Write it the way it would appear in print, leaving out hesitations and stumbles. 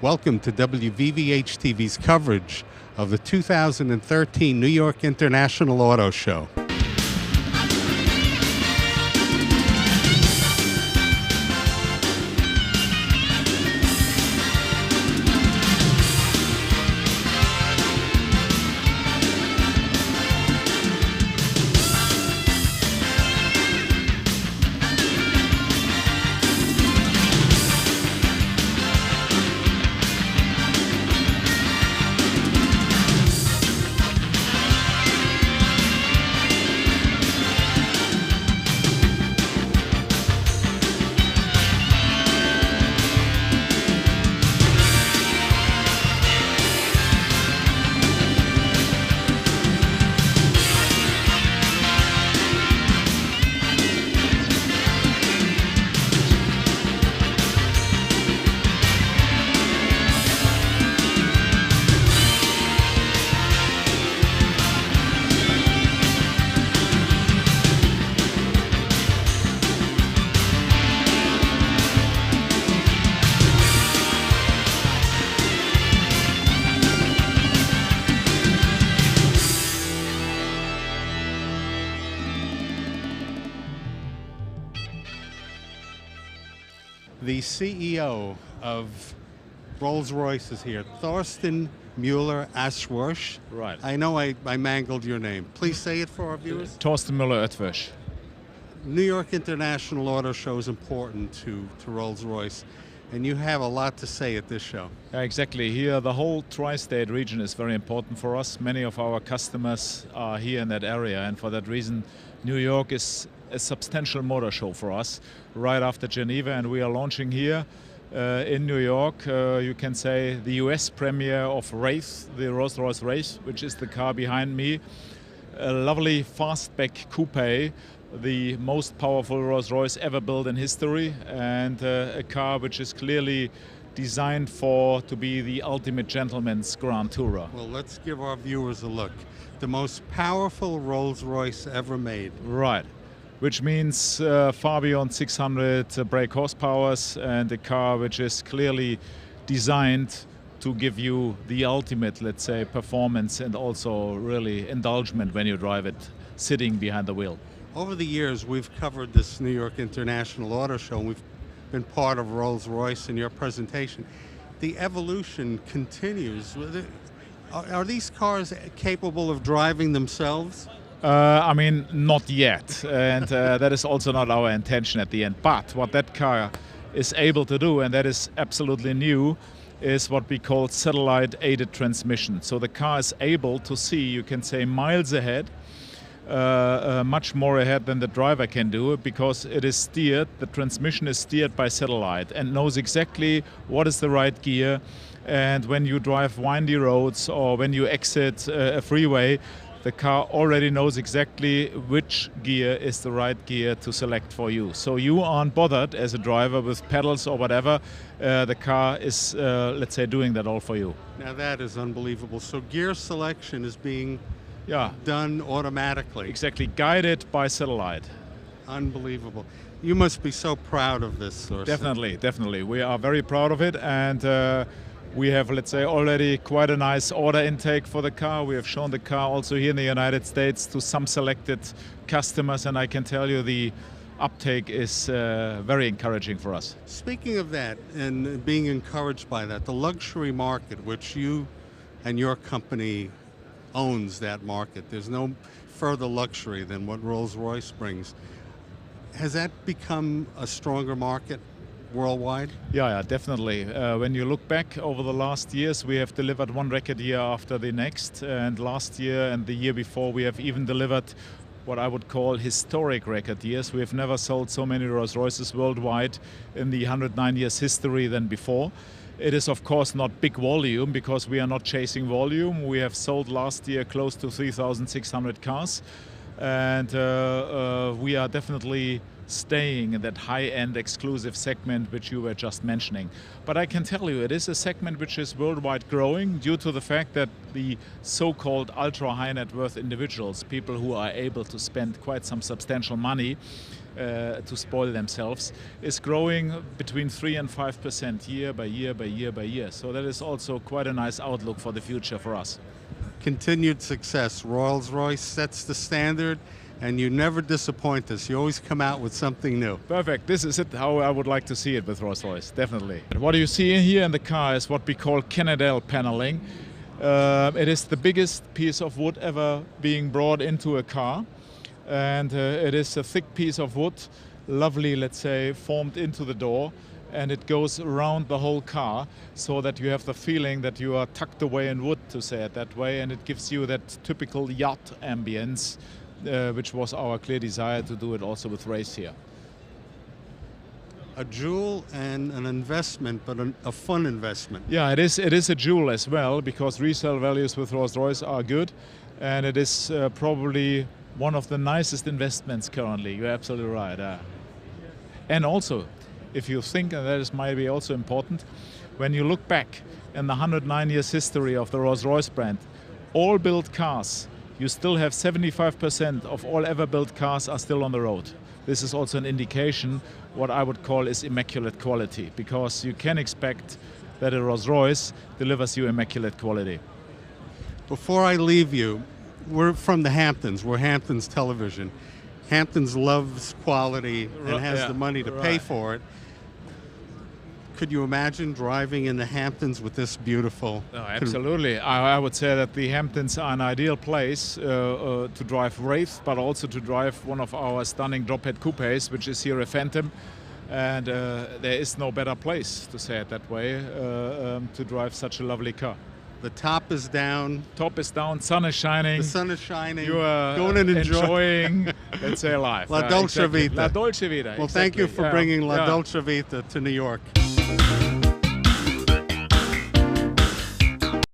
Welcome to WVVH-TV's coverage of the 2013 New York International Auto Show. The CEO of Rolls-Royce is here, Thorsten Müller-Ashworth. Right. I know I mangled your name. Please say it for our viewers. Thorsten Müller-Ashworth. New York International Auto Show is important to Rolls-Royce, and you have a lot to say at this show. Exactly. Here, the whole tri-state region is very important for us. Many of our customers are here in that area, and for that reason, New York is a substantial motor show for us right after Geneva, and we are launching here in New York, you can say, the US premiere of Royce, the Rolls-Royce Royce, which is the car behind me. A lovely fastback coupe, the most powerful Rolls-Royce ever built in history, and a car which is clearly designed to be the ultimate gentleman's Grand Tourer. Well, let's give our viewers a look. The most powerful Rolls-Royce ever made. Right. Which means far beyond 600 brake horsepowers, and a car which is clearly designed to give you the ultimate, let's say, performance and also really indulgement when you drive it sitting behind the wheel. Over the years, we've covered this New York International Auto Show, and we've been part of Rolls-Royce in your presentation. The evolution continues. Are these cars capable of driving themselves? I mean, not yet, and that is also not our intention at the end. But what that car is able to do, and that is absolutely new, is what we call satellite-aided transmission. So the car is able to see, you can say, miles ahead, much more ahead than the driver can do, because it is steered, the transmission is steered by satellite and knows exactly what is the right gear. And when you drive windy roads or when you exit a freeway, the car already knows exactly which gear is the right gear to select for you. So you aren't bothered as a driver with pedals or whatever. The car is, let's say, doing that all for you. Now that is unbelievable. So gear selection is being done automatically. Exactly, guided by satellite. Unbelievable. You must be so proud of this, Thorsten. Definitely, definitely. We are very proud of it, and we have, let's say, already quite a nice order intake for the car. We have shown the car also here in the United States to some selected customers, and I can tell you the uptake is very encouraging for us. Speaking of that and being encouraged by that, the luxury market, which you and your company owns that market, there's no further luxury than what Rolls-Royce brings. Has that become a stronger market worldwide? Yeah, definitely. When you look back over the last years, we have delivered one record year after the next, and last year and the year before we have even delivered what I would call historic record years. We have never sold so many Rolls-Royces worldwide in the 109 years history than before. It is of course not big volume, because we are not chasing volume. We have sold last year close to 3,600 cars, and we are definitely staying in that high-end exclusive segment which you were just mentioning. But I can tell you, it is a segment which is worldwide growing due to the fact that the so-called ultra-high net worth individuals, people who are able to spend quite some substantial money to spoil themselves, is growing between 3 and 5% year by year by year by year. So that is also quite a nice outlook for the future for us. Continued success. Rolls-Royce sets the standard, and you never disappoint us. You always come out with something new. Perfect. This is it, how I would like to see it with Rolls-Royce, definitely. What you see here in the car is what we call Canadell paneling. It is the biggest piece of wood ever being brought into a car. And it is a thick piece of wood, lovely, let's say, formed into the door. And it goes around the whole car so that you have the feeling that you are tucked away in wood, to say it that way. And it gives you that typical yacht ambience, which was our clear desire to do it also with Royce here. A jewel and an investment, but a fun investment. Yeah, it is a jewel as well, because resale values with Rolls-Royce are good, and it is probably one of the nicest investments currently. You're absolutely right. And also, if you think, and that is maybe also important, when you look back in the 109 years history of the Rolls-Royce brand, all built cars, you still have 75% of all ever built cars are still on the road. This is also an indication what I would call is immaculate quality, because you can expect that a Rolls-Royce delivers you immaculate quality. Before I leave you, we're from the Hamptons. We're Hamptons Television. Hamptons loves quality and has the money to pay for it. Could you imagine driving in the Hamptons with this beautiful? Oh, absolutely. I would say that the Hamptons are an ideal place to drive Wraith, but also to drive one of our stunning drop-head coupes, which is here a Phantom. And there is no better place, to say it that way, to drive such a lovely car. The top is down. Top is down, sun is shining. The sun is shining. You are going and enjoying, let's say, life. La Dolce Vita. La Dolce Vita. Well, thank you for bringing La Dolce Vita to New York.